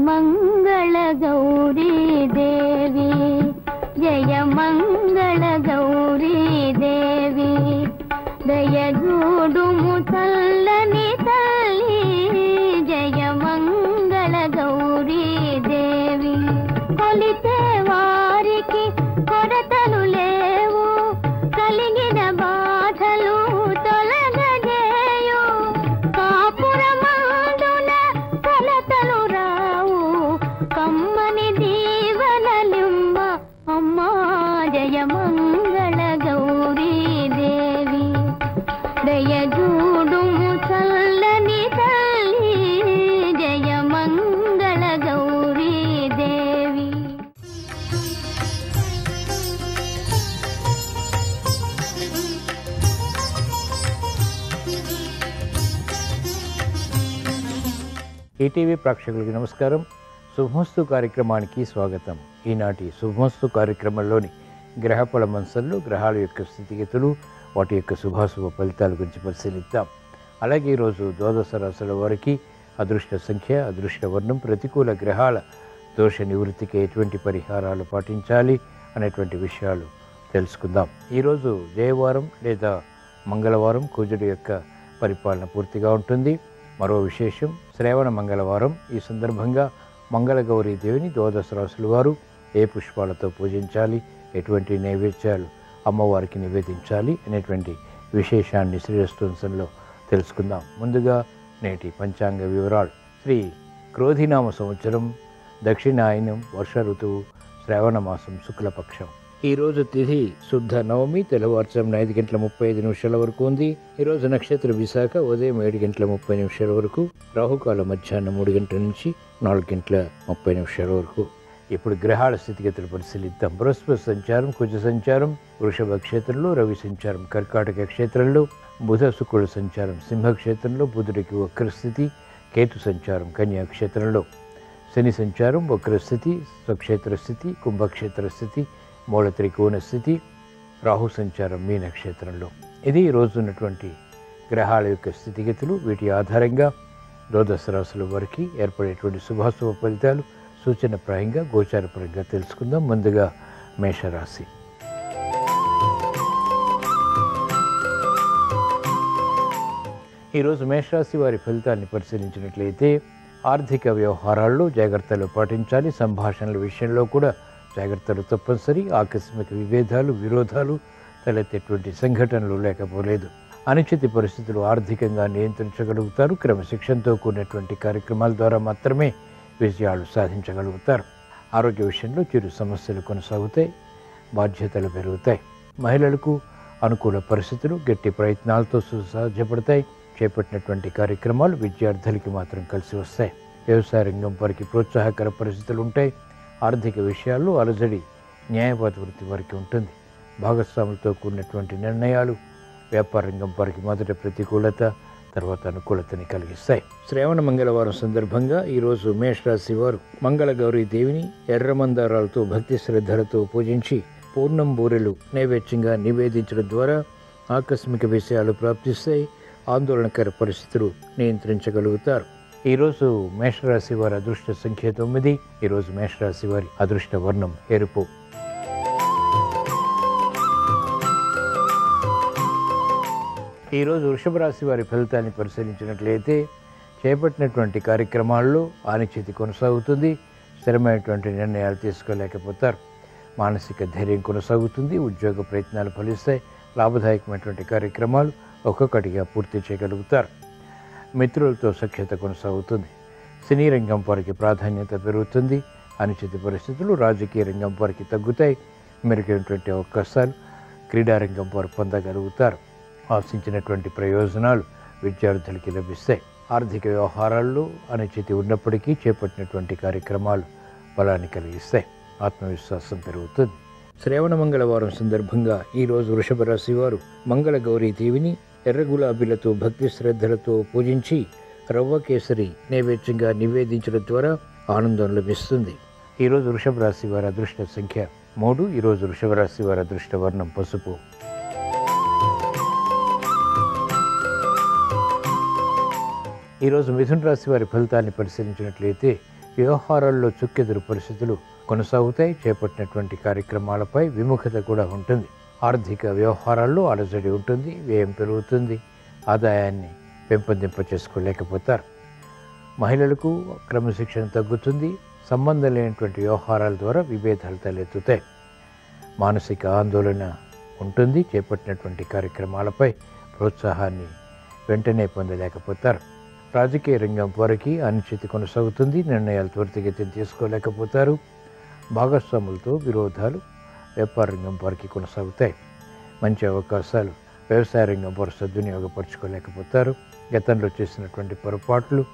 మంగళ గౌరీ దేవి, జయ మంగళ గౌరీ దేవి, దయగూడుము చల్లని తల్లి, జయ మంగళ గౌరీ దేవి. కొలితే వారికి కొరతలు లేవు, కలిగిన బాధలు తొలగజేయు, కాపురమందున కలతలు రావు, కమ్మని దీవనలిమ్మ అమ్మా, జయ మంగళ గౌరీ దేవి, దయగూడుము చల్లని తల్లి, జయ మంగళ గౌరీ దేవి. ఈటీవీ ప్రేక్షకులకి నమస్కారం. శుభమస్తు కార్యక్రమానికి స్వాగతం. ఈనాటి శుభమస్తు కార్యక్రమంలోని గ్రహఫల మంచంలో గ్రహాల యొక్క స్థితిగతులు, వాటి యొక్క శుభాశుభ ఫలితాల గురించి పరిశీలిద్దాం. అలాగే ఈరోజు ద్వాదశ రాశుల వారికి అదృష్ట సంఖ్య, అదృష్ట వర్ణం, ప్రతికూల గ్రహాల దోష నివృత్తికి ఎటువంటి పరిహారాలు పాటించాలి అనేటువంటి విషయాలు తెలుసుకుందాం. ఈరోజు జయవారం లేదా మంగళవారం, కుజుడు యొక్క పరిపాలన పూర్తిగా ఉంటుంది. మరో విశేషం, శ్రావణ మంగళవారం. ఈ సందర్భంగా మంగళగౌరీ దేవిని ద్వాదశ రాశుల వారు ఏ పుష్పాలతో పూజించాలి, ఎటువంటి నైవేద్యాలు అమ్మవారికి నివేదించాలి అనేటువంటి విశేషాన్ని శ్రీరస్తోంసంలో తెలుసుకుందాం. ముందుగా నేటి పంచాంగ వివరాలు. శ్రీ క్రోధినామ సంవత్సరం, దక్షిణాయనం, వర్ష ఋతువు, శ్రావణ మాసం, శుక్లపక్షం. ఈరోజు తిథి శుద్ధ నవమి, తెల్లవారుజామున 5:35 వరకు ఉంది. ఈరోజు నక్షత్ర విశాఖ, ఉదయం 7:30 వరకు, రాహుకాల మధ్యాహ్నం 3 గంటల నుంచి 4:30 వరకు. ఇప్పుడు గ్రహాల స్థితిగతులు పరిశీలిద్దాం. బృహస్పతి సంచారం కుజ సంచారం వృషభ క్షేత్రంలో, రవి సంచారం కర్కాటక క్షేత్రంలో, బుధ శుక్రుల సంచారం సింహక్షేత్రంలో, బుధుడికి వక్రస్థితి, కేతు సంచారం కన్యా క్షేత్రంలో, శని సంచారం వక్రస్థితి, స్వక్షేత్ర స్థితి, కుంభక్షేత్ర స్థితి, మూల త్రికోణ స్థితి, రాహు సంచారం మీనక్షేత్రంలో. ఇది ఈరోజు ఉన్నటువంటి గ్రహాల యొక్క స్థితిగతులు. వీటి ఆధారంగా ద్వాదశ రాశుల వారికి ఏర్పడేటువంటి శుభాశుభ ఫలితాలు సూచనప్రాయంగా గోచారపరంగా తెలుసుకుందాం. ముందుగా మేషరాశి. ఈరోజు మేషరాశి వారి ఫలితాన్ని పరిశీలించినట్లయితే ఆర్థిక వ్యవహారాల్లో జాగ్రత్తలు పాటించాలి. సంభాషణల విషయంలో కూడా జాగ్రత్తలు తప్పనిసరి. ఆకస్మిక విభేదాలు, విరోధాలు తలెత్తేటువంటి సంఘటనలు లేకపోలేదు. అనిశ్చిత పరిస్థితులు ఆర్థికంగా నియంత్రించగలుగుతారు. క్రమశిక్షణతో కూడినటువంటి కార్యక్రమాల ద్వారా మాత్రమే విజయాలు సాధించగలుగుతారు. ఆరోగ్య విషయంలో చిరు సమస్యలు కొనసాగుతాయి, బాధ్యతలు పెరుగుతాయి. మహిళలకు అనుకూల పరిస్థితులు గట్టి ప్రయత్నాలతో సాధ్యపడతాయి. చేపట్టినటువంటి కార్యక్రమాలు విద్యార్థులకి మాత్రం కలిసి వస్తాయి. వ్యవసాయ రంగం వారికి ప్రోత్సాహకర పరిస్థితులు ఉంటాయి. ఆర్థిక విషయాల్లో అలజడి న్యాయవాద వృత్తి వారికి ఉంటుంది. భాగస్వాములతో కూడినటువంటి నిర్ణయాలు వ్యాపార రంగం వారికి మొదట ప్రతికూలత, తర్వాత అనుకూలతని కలిగిస్తాయి. శ్రావణ మంగళవారం సందర్భంగా ఈరోజు మేషరాశి వారు మంగళగౌరీ దేవిని ఎర్రమందారాలతో భక్తి శ్రద్ధలతో పూజించి పూర్ణం బూరెలు నైవేద్యంగా నివేదించడం ద్వారా ఆకస్మిక విషయాలు ప్రాప్తిస్తాయి. ఆందోళనకర పరిస్థితులు నియంత్రించగలుగుతారు. ఈరోజు మేషరాశి వారి అదృష్ట సంఖ్య 9. ఈరోజు మేషరాశి వారి అదృష్ట వర్ణం ఎరుపు. ఈరోజు వృషభ రాశి వారి ఫలితాన్ని పరిశీలించినట్లయితే చేపట్టినటువంటి కార్యక్రమాల్లో అనిశ్చితి కొనసాగుతుంది. స్థిరమైనటువంటి నిర్ణయాలు తీసుకోలేకపోతారు. మానసిక ధైర్యం కొనసాగుతుంది. ఉద్యోగ ప్రయత్నాలు ఫలిస్తాయి. లాభదాయకమైనటువంటి కార్యక్రమాలు ఒక్కొక్కటిగా పూర్తి చేయగలుగుతారు. మిత్రులతో సఖ్యత కొనసాగుతుంది. సినీ రంగం వారికి ప్రాధాన్యత పెరుగుతుంది. అనిశ్చిత పరిస్థితులు రాజకీయ రంగం వారికి తగ్గుతాయి. మెరుగైనటువంటి అవకాశాలు క్రీడారంగం వారు పొందగలుగుతారు. ఆశించినటువంటి ప్రయోజనాలు విద్యార్థులకి లభిస్తాయి. ఆర్థిక వ్యవహారాల్లో అనిశ్చితి ఉన్నప్పటికీ చేపట్టినటువంటి కార్యక్రమాలు బలాన్ని కలిగిస్తాయి. ఆత్మవిశ్వాసం పెరుగుతుంది. శ్రావణ మంగళవారం సందర్భంగా ఈరోజు వృషభ రాశి వారు మంగళగౌరీ దేవిని ఎర్ర గులాబీలతో భక్తి శ్రద్ధలతో పూజించి రవ్వ కేసరి నైవేద్యంగా నివేదించడం ద్వారా ఆనందం లభిస్తుంది. ఈరోజు వృషభ రాశి వారి అదృష్ట సంఖ్య 3. ఈరోజు వృషభ రాశి వారి అదృష్ట వర్ణం పసుపు. ఈరోజు మిథున రాశి వారి ఫలితాన్ని పరిశీలించినట్లయితే వ్యవహారాల్లో చుక్కెదురు పరిస్థితులు కొనసాగుతాయి. చేపట్టినటువంటి కార్యక్రమాలపై విముఖత కూడా ఉంటుంది. ఆర్థిక వ్యవహారాల్లో అలజడి ఉంటుంది. వ్యయం పెరుగుతుంది. ఆదాయాన్ని పెంపొందింప చేసుకోలేకపోతారు. మహిళలకు క్రమశిక్షణ తగ్గుతుంది. సంబంధం లేనటువంటి వ్యవహారాల ద్వారా విభేదాలు తలెత్తుతాయి. మానసిక ఆందోళన ఉంటుంది. చేపట్టినటువంటి కార్యక్రమాలపై ప్రోత్సాహాన్ని వెంటనే పొందలేకపోతారు. రాజకీయ రంగం వారికి అనిశ్చితి కొనసాగుతుంది. నిర్ణయాలు త్వరితగతిన తీసుకోలేకపోతారు. భాగస్వాములతో విరోధాలు వ్యాపార రంగం వారికి కొనసాగుతాయి. మంచి అవకాశాలు వ్యవసాయ రంగం వారు సద్వినియోగపరచుకోలేకపోతారు. గతంలో చేసినటువంటి పొరపాట్లు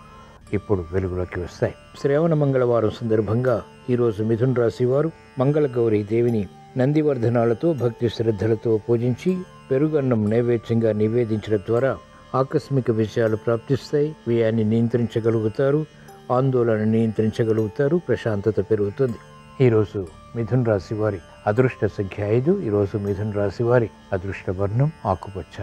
ఇప్పుడు వెలుగులోకి వస్తాయి. శ్రావణ మంగళవారం సందర్భంగా ఈరోజు మిథున రాశి వారు మంగళగౌరి దేవిని నందివర్ధనాలతో భక్తి శ్రద్ధలతో పూజించి పెరుగన్నం నైవేద్యంగా నివేదించడం ద్వారా ఆకస్మిక విషయాలు ప్రాప్తిస్తాయి. వ్యయాన్ని నియంత్రించగలుగుతారు. ఆందోళన నియంత్రించగలుగుతారు. ప్రశాంతత పెరుగుతుంది. ఈరోజు మిథున రాశి వారి అదృష్ట సంఖ్య 5. ఈరోజు మిథున రాశి వారి అదృష్ట వర్ణం ఆకుపచ్చ.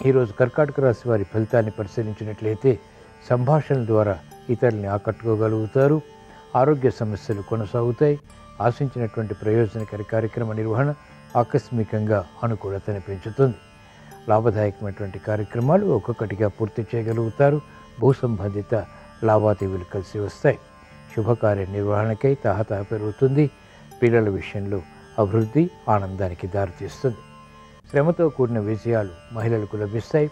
ఈరోజు కర్కాటక రాశి వారి ఫలితాన్ని పరిశీలించినట్లయితే సంభాషణల ద్వారా ఇతరుల్ని ఆకట్టుకోగలుగుతారు. ఆరోగ్య సమస్యలు కొనసాగుతాయి. ఆశించినటువంటి ప్రయోజనకర కార్యక్రమ నిర్వహణ ఆకస్మికంగా అనుకూలతను పెంచుతుంది. లాభదాయకమైనటువంటి కార్యక్రమాలు ఒక్కొక్కటిగా పూర్తి చేయగలుగుతారు. భూ సంబంధిత లావాదేవీలు కలిసి వస్తాయి. శుభకార్య నిర్వహణకై తహతహ పెరుగుతుంది. పిల్లల విషయంలో అభివృద్ధి ఆనందానికి దారితీస్తుంది. శ్రమతో కూడిన విజయాలు మహిళలకు లభిస్తాయి.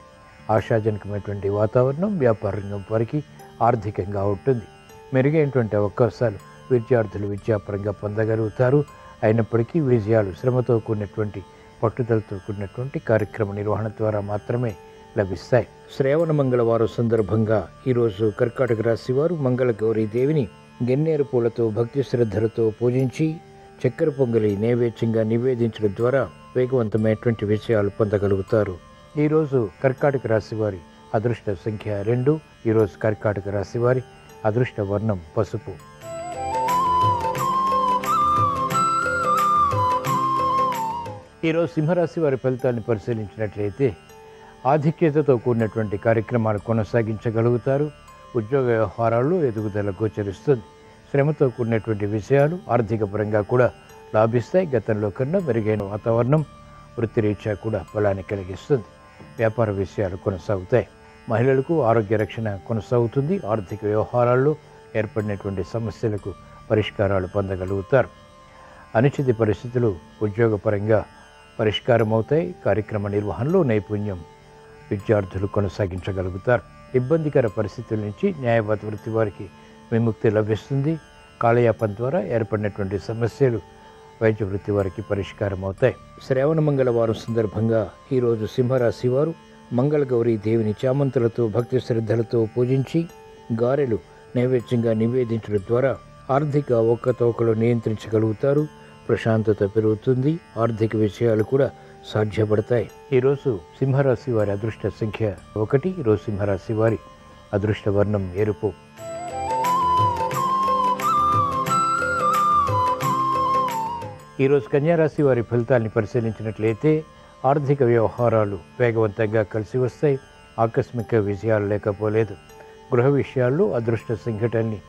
ఆశాజనకమైనటువంటి వాతావరణం వ్యాపార రంగం వారికి ఆర్థికంగా ఉంటుంది. మెరుగైనటువంటి అవకాశాలు విద్యార్థులు విద్యాపరంగా పొందగలుగుతారు. అయినప్పటికీ విజయాలు శ్రమతో కూడినటువంటి పట్టుదలతో కూడినటువంటి కార్యక్రమ నిర్వహణ ద్వారా మాత్రమే లభిస్తాయి. శ్రావణ మంగళవారం సందర్భంగా ఈరోజు కర్కాటక రాశి వారు మంగళగౌరీ దేవిని గన్నేరు పూలతో భక్తి శ్రద్ధలతో పూజించి చక్కెర పొంగలి నైవేద్యంగా నివేదించడం ద్వారా వేగవంతమైనటువంటి విజయాలు పొందగలుగుతారు. ఈరోజు కర్కాటక రాశి వారి అదృష్ట సంఖ్య 2. ఈరోజు కర్కాటక రాశి వారి అదృష్ట వర్ణం పసుపు. ఈరోజు సింహరాశి వారి ఫలితాన్ని పరిశీలించినట్లయితే ఆధిక్యతతో కూడినటువంటి కార్యక్రమాలు కొనసాగించగలుగుతారు. ఉద్యోగ వ్యవహారాల్లో ఎదుగుదల గోచరిస్తుంది. శ్రమతో కూడినటువంటి విషయాలు ఆర్థిక పరంగా కూడా లాభిస్తాయి. గతంలో కన్నా మెరుగైన వాతావరణం వృత్తిరీత్యా కూడా బలాన్ని కలిగిస్తుంది. వ్యాపార విషయాలు కొనసాగుతాయి. మహిళలకు ఆరోగ్య రక్షణ కొనసాగుతుంది. ఆర్థిక వ్యవహారాల్లో ఏర్పడినటువంటి సమస్యలకు పరిష్కారాలు పొందగలుగుతారు. అనిశ్చిత పరిస్థితులు ఉద్యోగపరంగా పరిష్కారం అవుతాయి. కార్యక్రమ నిర్వహణలో నైపుణ్యం విద్యార్థులు కొనసాగించగలుగుతారు. ఇబ్బందికర పరిస్థితుల నుంచి న్యాయవాద వృత్తి వారికి విముక్తి లభిస్తుంది. కాలయాపన ద్వారా ఏర్పడినటువంటి సమస్యలు వైద్య వృత్తి వారికి పరిష్కారం అవుతాయి. శ్రావణ మంగళవారం సందర్భంగా ఈరోజు సింహరాశి వారు మంగళగౌరీ దేవిని చామంతులతో భక్తి శ్రద్ధలతో పూజించి గారెలు నైవేద్యంగా నివేదించడం ద్వారా ఆర్థిక ఒక్కతోకలు నియంత్రించగలుగుతారు. ప్రశాంతత పెరుగుతుంది. ఆర్థిక విషయాలు కూడా సాధ్యపడతాయి. ఈరోజు సింహరాశి వారి అదృష్ట సంఖ్య 1. ఈరోజు సింహరాశి వారి అదృష్ట వర్ణం ఎరుపు. ఈరోజు కన్యారాశి వారి ఫలితాన్ని పరిశీలించినట్లయితే ఆర్థిక వ్యవహారాలు వేగవంతంగా కలిసి వస్తాయి. ఆకస్మిక విజయాలు లేకపోలేదు. గృహ విషయాల్లో అదృష్ట సంఘటనని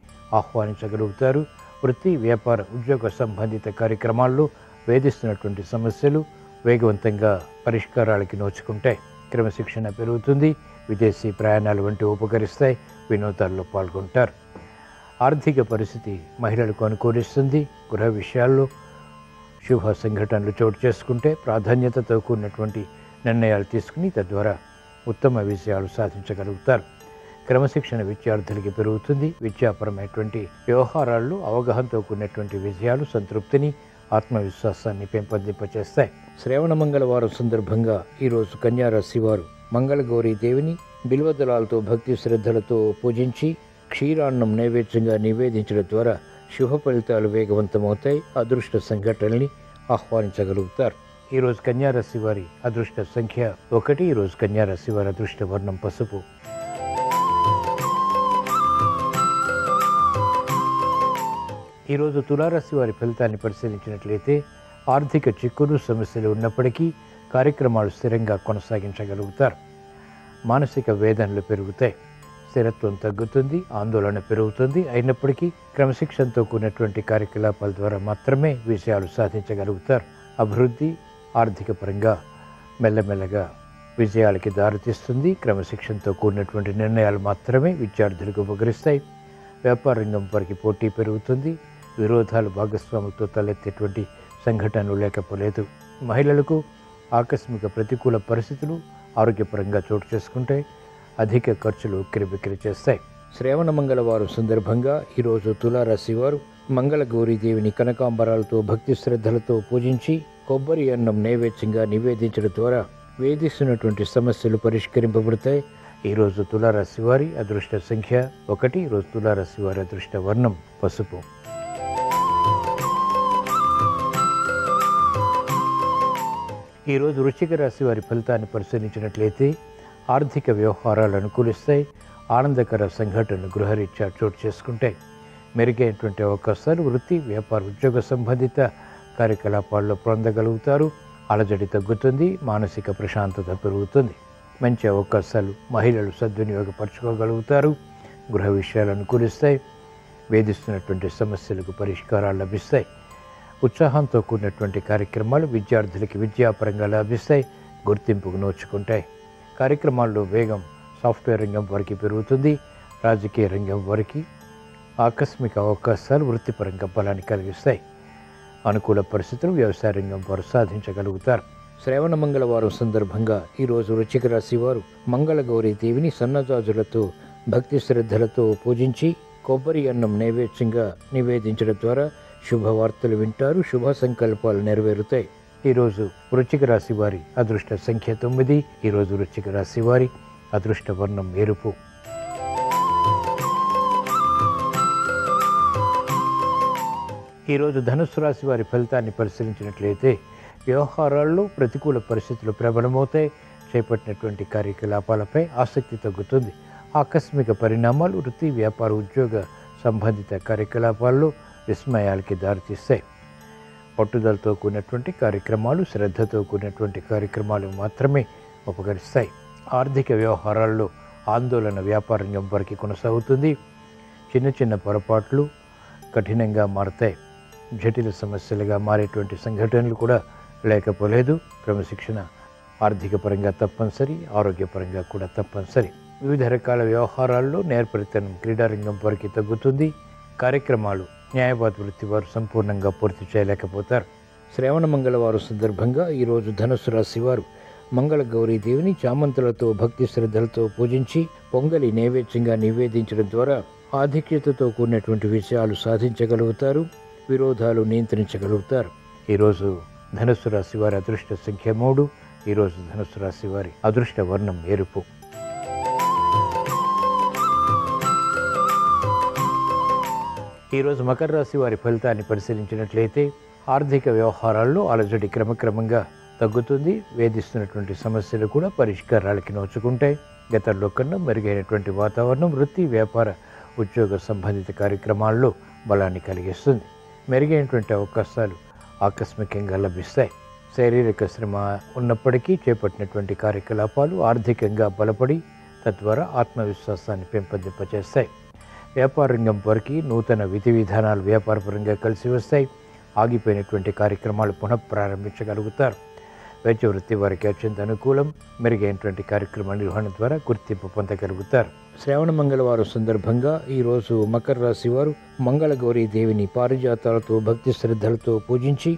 ఆహ్వానించగలుగుతారు. వృత్తి వ్యాపార ఉద్యోగ సంబంధిత కార్యక్రమాల్లో వేధిస్తున్నటువంటి సమస్యలు వేగవంతంగా పరిష్కారాలకి నోచుకుంటాయి. క్రమశిక్షణ పెరుగుతుంది. విదేశీ ప్రయాణాలు వంటి ఉపకరిస్తాయి. వినోదాల్లో పాల్గొంటారు. ఆర్థిక పరిస్థితి మహిళలకు అనుకూలిస్తుంది. గృహ విషయాల్లో శుభ సంఘటనలు చోటు చేసుకుంటే ప్రాధాన్యతతో కూడినటువంటి నిర్ణయాలు తీసుకుని తద్వారా ఉత్తమ విజయాలు సాధించగలుగుతారు. క్రమశిక్షణ విద్యార్థులకి పెరుగుతుంది. విద్యాపరమైనటువంటి వ్యవహారాల్లో అవగాహనతో కూడినటువంటి విజయాలు సంతృప్తిని ఆత్మవిశ్వాసాన్ని పెంపొందింపచేస్తాయి. శ్రావణ మంగళవారం సందర్భంగా ఈరోజు కన్యారాశి వారు మంగళగౌరీ దేవిని బిల్వదళాలతో భక్తి శ్రద్ధలతో పూజించి క్షీరాన్నం నైవేద్యంగా నివేదించడం ద్వారా శుభ ఫలితాలు వేగవంతమవుతాయి. అదృష్ట సంఘటనల్ని ఆహ్వానించగలుగుతారు. ఈరోజు కన్యారాశి వారి అదృష్ట సంఖ్య 1. ఈరోజు కన్యారాశి వారి అదృష్ట వర్ణం పసుపు. ఈరోజు తులారాశి వారి ఫలితాన్ని పరిశీలించినట్లయితే ఆర్థిక చిక్కులు సమస్యలు ఉన్నప్పటికీ కార్యక్రమాలు స్థిరంగా కొనసాగించగలుగుతారు. మానసిక వేదనలు పెరుగుతాయి, స్థిరత్వం తగ్గుతుంది, ఆందోళన పెరుగుతుంది. అయినప్పటికీ క్రమశిక్షణతో కూడినటువంటి కార్యకలాపాల ద్వారా మాత్రమే విజయాలు సాధించగలుగుతారు. అభివృద్ధి ఆర్థిక పరంగా మెల్లమెల్లగా విజయాలకి దారితీస్తుంది. క్రమశిక్షణతో కూడినటువంటి నిర్ణయాలు మాత్రమే విద్యార్థులకు ఉపకరిస్తాయి. వ్యాపార రంగం వారికి పోటీ పెరుగుతుంది. విరోధాలు భాగస్వాములతో తలెత్తేటువంటి సంఘటనలు లేకపోలేదు. మహిళలకు ఆకస్మిక ప్రతికూల పరిస్థితులు ఆరోగ్యపరంగా చోటు చేసుకుంటాయి. అధిక ఖర్చులు ఉక్కిరిబిక్కిరి చేస్తాయి. శ్రావణ మంగళవారం సందర్భంగా ఈరోజు తులారాశి వారు మంగళ గౌరీదేవిని కనకాంబరాలతో భక్తి శ్రద్ధలతో పూజించి కొబ్బరి అన్నం నైవేద్యంగా నివేదించడం ద్వారా వేధిస్తున్నటువంటి సమస్యలు పరిష్కరింపబడతాయి. ఈరోజు తులారాశి వారి అదృష్ట సంఖ్య 1. ఈరోజు తులారాశి వారి అదృష్ట వర్ణం పసుపు. ఈరోజు వృశ్చిక రాశి వారి ఫలితాన్ని పరిశీలించినట్లయితే ఆర్థిక వ్యవహారాలు అనుకూలిస్తాయి. ఆనందకర సంఘటనలు గృహరీత్యా చోటు చేసుకుంటాయి. మెరుగైనటువంటి అవకాశాలు వృత్తి, వ్యాపార, ఉద్యోగ సంబంధిత కార్యకలాపాల్లో పొందగలుగుతారు. అలజడి తగ్గుతుంది, మానసిక ప్రశాంతత పెరుగుతుంది. మంచి అవకాశాలు మహిళలు సద్వినియోగపరచుకోగలుగుతారు. గృహ విషయాలు అనుకూలిస్తాయి. వేధిస్తున్నటువంటి సమస్యలకు పరిష్కారాలు లభిస్తాయి. ఉత్సాహంతో కూడినటువంటి కార్యక్రమాలు విద్యార్థులకి విద్యాపరంగా లభిస్తాయి, గుర్తింపుకు నోచుకుంటాయి. కార్యక్రమాల్లో వేగం సాఫ్ట్వేర్ రంగం వారికి పెరుగుతుంది. రాజకీయ రంగం వారికి ఆకస్మిక అవకాశాలు వృత్తిపరంగా బలాన్ని కలిగిస్తాయి. అనుకూల పరిస్థితులు వ్యవసాయ రంగం వారు సాధించగలుగుతారు. శ్రావణ మంగళవారం సందర్భంగా ఈరోజు వృశ్చిక రాశి వారు మంగళ గౌరీ దేవిని సన్నజాజులతో భక్తి శ్రద్ధలతో పూజించి కొబ్బరి అన్నం నైవేద్యంగా నివేదించడం ద్వారా శుభవార్తలు వింటారు. శుభ సంకల్పాలు నెరవేరుతాయి. ఈరోజు వృశ్చిక రాశి వారి అదృష్ట సంఖ్య 9. ఈరోజు వృశ్చిక రాశి వారి అదృష్ట వర్ణం ఎరుపు. ఈరోజు ధనుస్సు రాశి వారి ఫలితాన్ని పరిశీలించినట్లయితే వ్యవహారాల్లో ప్రతికూల పరిస్థితులు ప్రబలమవుతాయి. చేపట్టినటువంటి కార్యకలాపాలపై ఆసక్తి తగ్గుతుంది. ఆకస్మిక పరిణామాలు వృత్తి, వ్యాపార, ఉద్యోగ సంబంధిత కార్యకలాపాల్లో విస్మయాలకి దారితీస్తాయి. పట్టుదలతో కూడినటువంటి కార్యక్రమాలు, శ్రద్ధతో కూడినటువంటి కార్యక్రమాలు మాత్రమే ఉపకరిస్తాయి. ఆర్థిక వ్యవహారాల్లో ఆందోళన వ్యాపార రంగం వరకు కొనసాగుతుంది. చిన్న చిన్న పొరపాట్లు కఠినంగా మారతాయి. జటిల సమస్యలుగా మారేటువంటి సంఘటనలు కూడా లేకపోలేదు. క్రమశిక్షణ ఆర్థిక పరంగా తప్పనిసరి, ఆరోగ్యపరంగా కూడా తప్పనిసరి. వివిధ రకాల వ్యవహారాల్లో నేర్పరితనం క్రీడారంగం వరకు తగ్గుతుంది. కార్యక్రమాలు న్యాయవాద వృత్తి వారు సంపూర్ణంగా పూర్తి చేయలేకపోతారు. శ్రావణ మంగళవారం సందర్భంగా ఈరోజు ధనుస్సు రాశి వారు మంగళ గౌరీదేవిని చామంతులతో భక్తి శ్రద్ధలతో పూజించి పొంగలి నైవేద్యంగా నివేదించడం ద్వారా ఆధిక్యతతో కూడినటువంటి విషయాలు సాధించగలుగుతారు. విరోధాలు నియంత్రించగలుగుతారు. ఈరోజు ధనుస్సు రాశి వారి అదృష్ట సంఖ్య 3. ఈరోజు ధనుస్సు రాశి వారి అదృష్ట వర్ణం ఎరుపు. ఈరోజు మకర రాశి వారి ఫలితాన్ని పరిశీలించినట్లయితే ఆర్థిక వ్యవహారాల్లో అలజడి క్రమక్రమంగా తగ్గుతుంది. వేధిస్తున్నటువంటి సమస్యలు కూడా పరిష్కారాలకి నోచుకుంటాయి. గతంలో కన్నా మెరుగైనటువంటి వాతావరణం వృత్తి, వ్యాపార, ఉద్యోగ సంబంధిత కార్యక్రమాల్లో బలాన్ని కలిగిస్తుంది. మెరుగైనటువంటి అవకాశాలు ఆకస్మికంగా లభిస్తాయి. శారీరక శ్రమ ఉన్నప్పటికీ చేపట్టినటువంటి కార్యకలాపాలు ఆర్థికంగా బలపడి తద్వారా ఆత్మవిశ్వాసాన్ని పెంపొందింపచేస్తాయి. వ్యాపార రంగం వారికి నూతన విధి విధానాలు వ్యాపారపరంగా కలిసి వస్తాయి. ఆగిపోయినటువంటి కార్యక్రమాలు పునఃప్రారంభించగలుగుతారు. వైద్య వృత్తి వారికి అత్యంత అనుకూలం. మెరుగైనటువంటి కార్యక్రమాల నిర్వహణ ద్వారా గుర్తింపు పొందగలుగుతారు. శ్రావణ మంగళవారం సందర్భంగా ఈరోజు మకర రాశి వారు మంగళ గౌరీ దేవిని పారిజాతాలతో భక్తి శ్రద్ధలతో పూజించి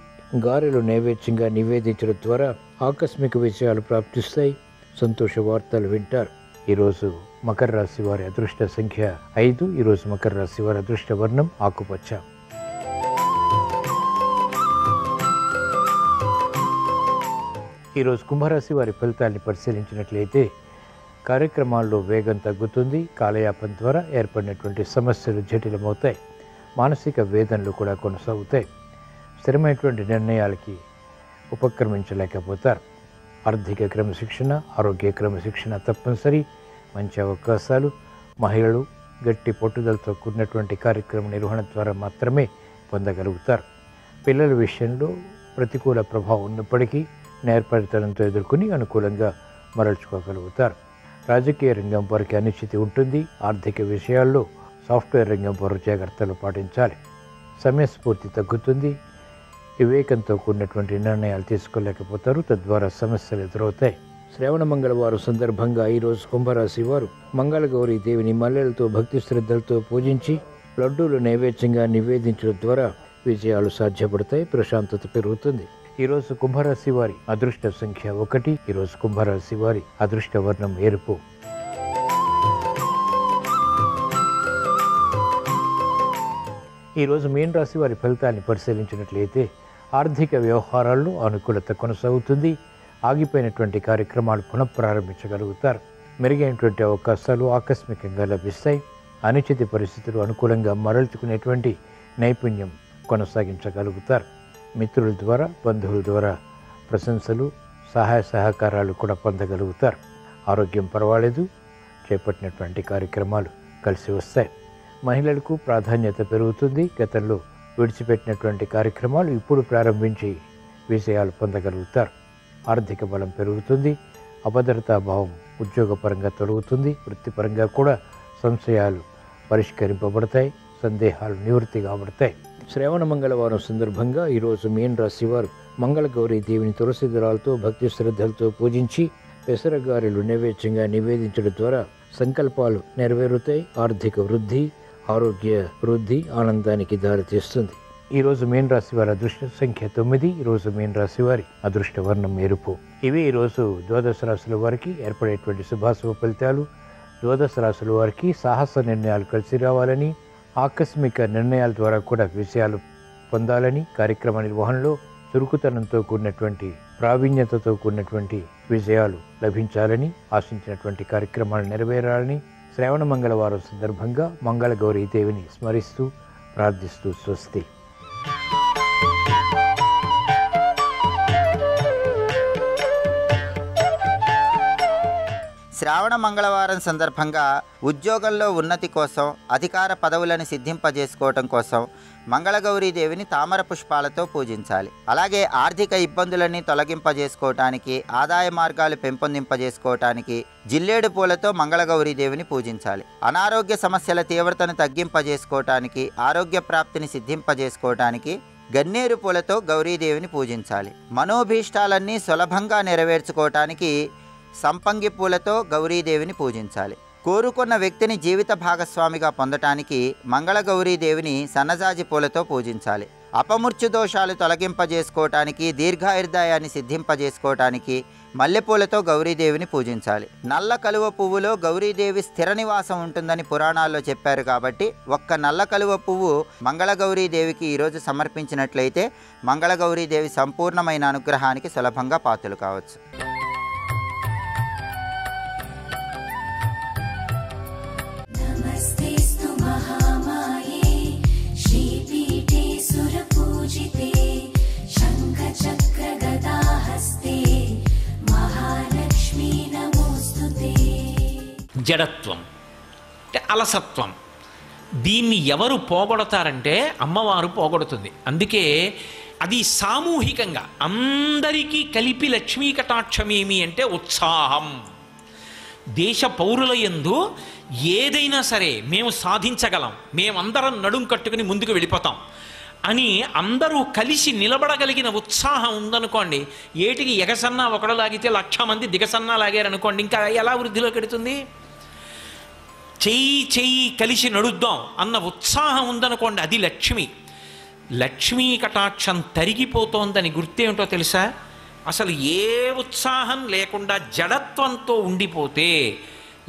గారెలు నైవేద్యంగా నివేదించడం ద్వారా ఆకస్మిక విషయాలు ప్రాప్తిస్తాయి. సంతోష వార్తలు వింటారు. ఈరోజు మకర రాశి వారి అదృష్ట సంఖ్య 5. ఈరోజు మకర రాశి వారి అదృష్ట వర్ణం ఆకుపచ్చ. ఈరోజు కుంభరాశి వారి ఫలితాన్ని పరిశీలించినట్లయితే కార్యక్రమాల్లో వేగం తగ్గుతుంది. కాలయాపన ద్వారా ఏర్పడినటువంటి సమస్యలు జటిలమవుతాయి. మానసిక వేదనలు కూడా కొనసాగుతాయి. స్థిరమైనటువంటి నిర్ణయాలకి ఉపక్రమించలేకపోతారు. ఆర్థిక క్రమశిక్షణ, ఆరోగ్య క్రమశిక్షణ తప్పనిసరి. మంచి అవకాశాలు మహిళలు గట్టి పట్టుదలతో కూడినటువంటి కార్యక్రమ నిర్వహణ ద్వారా మాత్రమే పొందగలుగుతారు. పిల్లల విషయంలో ప్రతికూల ప్రభావం ఉన్నప్పటికీ నేర్పరితనంతో ఎదుర్కొని అనుకూలంగా మరల్చుకోగలుగుతారు. రాజకీయ రంగం వారికి అనిశ్చితి ఉంటుంది. ఆర్థిక విషయాల్లో సాఫ్ట్వేర్ రంగం వారు జాగ్రత్తలు పాటించాలి. సమయస్ఫూర్తి తగ్గుతుంది. వివేకంతో కూడినటువంటి నిర్ణయాలు తీసుకోలేకపోతారు, తద్వారా సమస్యలు ఎదురవుతాయి. శ్రావణ మంగళవారం సందర్భంగా ఈరోజు కుంభరాశి వారు మంగళగౌరీ దేవిని మల్లెలతో భక్తి శ్రద్ధలతో పూజించి లడ్డూలు నైవేద్యంగా నివేదించడం ద్వారా విజయాలు సాధ్యపడతాయి, ప్రశాంతత పెరుగుతుంది. ఈరోజు కుంభరాశి వారి అదృష్ట సంఖ్య 1. ఈరోజు కుంభరాశి వారి అదృష్ట వర్ణం ఎరుపు. ఈరోజు మీన రాశి వారి ఫలితాన్ని పరిశీలించినట్లయితే ఆర్థిక వ్యవహారాల్లో అనుకూలత కొనసాగుతుంది. ఆగిపోయినటువంటి కార్యక్రమాలు పునఃప్రారంభించగలుగుతారు. మెరుగైనటువంటి అవకాశాలు ఆకస్మికంగా లభిస్తాయి. అనిశ్చిత పరిస్థితులు అనుకూలంగా మరల్చుకునేటువంటి నైపుణ్యం కొనసాగించగలుగుతారు. మిత్రుల ద్వారా, బంధువుల ద్వారా ప్రశంసలు, సహాయ సహకారాలు కూడా పొందగలుగుతారు. ఆరోగ్యం పర్వాలేదు. చేపట్టినటువంటి కార్యక్రమాలు కలిసి వస్తాయి. మహిళలకు ప్రాధాన్యత పెరుగుతుంది. గతంలో విడిచిపెట్టినటువంటి కార్యక్రమాలు ఇప్పుడు ప్రారంభించి విజయాలు పొందగలుగుతారు. ఆర్థిక బలం పెరుగుతుంది. అభద్రతాభావం ఉద్యోగపరంగా తొలగుతుంది. వృత్తిపరంగా కూడా సంశయాలు పరిష్కరింపబడతాయి, సందేహాలు నివృత్తి కాబడతాయి. శ్రావణ మంగళవారం సందర్భంగా ఈరోజు మీన రాశి వారు మంగళగౌరీ దేవిని తులసి దళాలతో భక్తి శ్రద్ధలతో పూజించి పెసరగారెలు నైవేద్యంగా నివేదించడం ద్వారా సంకల్పాలు నెరవేరుతాయి. ఆర్థిక వృద్ధి, ఆరోగ్య వృద్ధి ఆనందానికి దారితీస్తుంది. ఈరోజు మీన రాశి వారి అదృష్ట సంఖ్య 9. ఈరోజు మీన రాశి వారి అదృష్ట వర్ణం ఎరుపు. ఇవి ఈరోజు ద్వాదశ రాశుల వారికి ఏర్పడేటువంటి శుభాశుభ ఫలితాలు. ద్వాదశ రాశుల వారికి సాహస నిర్ణయాలు కలిసి రావాలని, ఆకస్మిక నిర్ణయాల ద్వారా కూడా విజయాలు పొందాలని, కార్యక్రమ నిర్వహణలో చురుకుతనంతో కూడినటువంటి ప్రావీణ్యతతో కూడినటువంటి విజయాలు లభించాలని, ఆశించినటువంటి కార్యక్రమాలు నెరవేరాలని శ్రావణ మంగళవారం సందర్భంగా మంగళగౌరీ దేవిని స్మరిస్తూ ప్రార్థిస్తూ స్వస్తి. శ్రావణ మంగళవారం సందర్భంగా ఉద్యోగంలో ఉన్నతి కోసం, అధికార పదవులను సిద్ధింపజేసుకోవటం కోసం మంగళగౌరీదేవిని తామర పుష్పాలతో పూజించాలి. అలాగే ఆర్థిక ఇబ్బందులన్నీ తొలగింపజేసుకోవటానికి, ఆదాయ మార్గాలు పెంపొందింపజేసుకోవటానికి జిల్లేడు పూలతో మంగళగౌరీదేవిని పూజించాలి. అనారోగ్య సమస్యల తీవ్రతను తగ్గింపజేసుకోవటానికి, ఆరోగ్య ప్రాప్తిని సిద్ధింపజేసుకోవటానికి గన్నేరు పూలతో గౌరీదేవిని పూజించాలి. మనోభీష్టాలన్నీ సులభంగా నెరవేర్చుకోవటానికి సంపంగి పూలతో గౌరీదేవిని పూజించాలి. కోరుకున్న వ్యక్తిని జీవిత భాగస్వామిగా పొందటానికి మంగళగౌరీదేవిని సన్నజాజి పూలతో పూజించాలి. అపమృత్యు దోషాలు తొలగింపజేసుకోవటానికి, దీర్ఘాయుర్దాయాన్ని సిద్ధింపజేసుకోవటానికి మల్లెపూలతో గౌరీదేవిని పూజించాలి. నల్ల కలువ పువ్వులో గౌరీదేవి స్థిర నివాసం ఉంటుందని పురాణాల్లో చెప్పారు కాబట్టి ఒక్క నల్ల కలువ పువ్వు మంగళగౌరీదేవికి ఈరోజు సమర్పించినట్లయితే మంగళగౌరీదేవి సంపూర్ణమైన అనుగ్రహానికి సులభంగా పాత్రలు కావచ్చు. జడత్వం అంటే అలసత్వం. దీన్ని ఎవరు పోగొడతారంటే అమ్మవారు పోగొడుతుంది. అందుకే అది సామూహికంగా అందరికీ కలిపి లక్ష్మీ కటాక్షమేమి అంటే ఉత్సాహం. దేశ పౌరుల యందు ఏదైనా సరే మేము సాధించగలం, మేమందరం నడుం కట్టుకుని ముందుకు వెళ్ళిపోతాం అని అందరూ కలిసి నిలబడగలిగిన ఉత్సాహం ఉందనుకోండి, ఏటికి ఎగసన్నా ఒకడు లాగితే 1,00,000 మంది దిగసన్నా లాగారనుకోండి, ఇంకా ఎలా వృద్ధిలోకి వెడుతుంది? చెయ్యి కలిసి నడుద్దాం అన్న ఉత్సాహం ఉందనుకోండి, అది లక్ష్మి. లక్ష్మీ కటాక్షం తరిగిపోతోందని గుర్తేమిటో తెలుసా? అసలు ఏ ఉత్సాహం లేకుండా జడత్వంతో ఉండిపోతే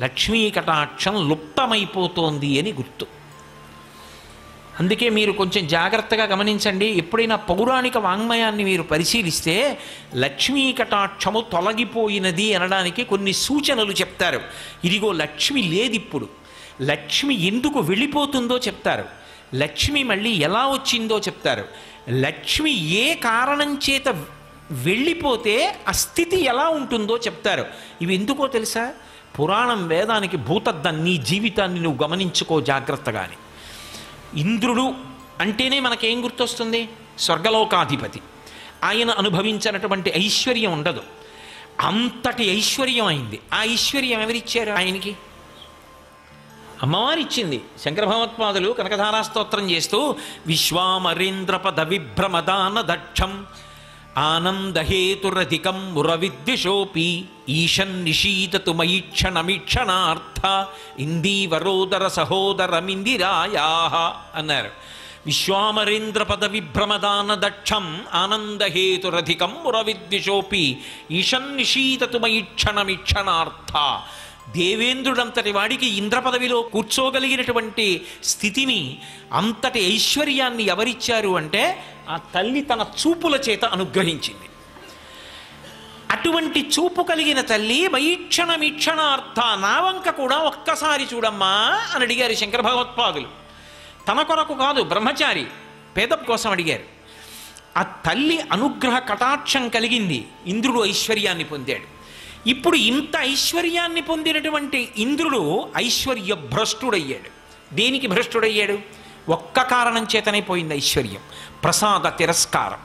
లక్ష్మీ కటాక్షం లుప్తమైపోతోంది అని గుర్తు. అందుకే మీరు కొంచెం జాగ్రత్తగా గమనించండి. ఎప్పుడైనా పౌరాణిక వాంగ్మయాన్ని మీరు పరిశీలిస్తే లక్ష్మీ కటాక్షము తొలగిపోయినది అనడానికి కొన్ని సూచనలు చెప్తారు. ఇదిగో లక్ష్మి లేదిప్పుడు, లక్ష్మి ఎందుకు వెళ్ళిపోతుందో చెప్తారు, లక్ష్మి మళ్ళీ ఎలా వచ్చిందో చెప్తారు, లక్ష్మి ఏ కారణం చేత వెళ్ళిపోతే ఆ స్థితి ఎలా ఉంటుందో చెప్తారు. ఇవి ఎందుకో తెలుసా? పురాణం వేదానికి భూతద్దం. నీ జీవితాన్ని నువ్వు గమనించుకో జాగ్రత్తగాని. ఇంద్రుడు అంటేనే మనకేం గుర్తొస్తుంది? స్వర్గలోకాధిపతి. ఆయన అనుభవించినటువంటి ఐశ్వర్యం ఉండదు. అంతటి ఐశ్వర్యం అయింది. ఆ ఐశ్వర్యం ఎవరిచ్చారు ఆయనకి? అమ్మవారు ఇచ్చింది. శంకర భగవత్పాదులు కనకధారా స్తోత్రం చేస్తూ విశ్వామరేంద్ర పద విభ్రమదాన దక్షం ఆనందహేతురధికం మురవిద్విషోపి ఈశన్ నిషీదతు మయిక్షణమీక్షణార్థ ఇందీవరోదర సహోదరమిందిరాయా అన్నారు. విశ్వామరేంద్ర పద విభ్రమదాన దక్షం ఆనందహేతురధికం మురవిద్విషోపి ఈశన్ నిషీదతు మయిక్షణమీక్షణార్థ. దేవేంద్రుడంతటి వాడికి ఇంద్ర పదవిలో కూర్చోగలిగినటువంటి స్థితిని, అంతటి ఐశ్వర్యాన్ని ఎవరిచ్చారు అంటే ఆ తల్లి తన చూపుల చేత అనుగ్రహించింది. అటువంటి చూపు కలిగిన తల్లి మయిక్షణమీక్షణార్థ, నా వంక కూడా ఒక్కసారి చూడమ్మా అని అడిగారు శంకర భగవత్పాదులు. తన కొరకు కాదు, బ్రహ్మచారి పేద కోసం అడిగారు. ఆ తల్లి అనుగ్రహ కటాక్షం కలిగింది. ఇంద్రుడు ఐశ్వర్యాన్ని పొందాడు. ఇప్పుడు ఇంత ఐశ్వర్యాన్ని పొందినటువంటి ఇంద్రుడు ఐశ్వర్య భ్రష్టుడయ్యాడు. దేనికి భ్రష్టుడయ్యాడు? ఒక్క కారణం చేతనే పోయింది ఐశ్వర్యం, ప్రసాద తిరస్కారం.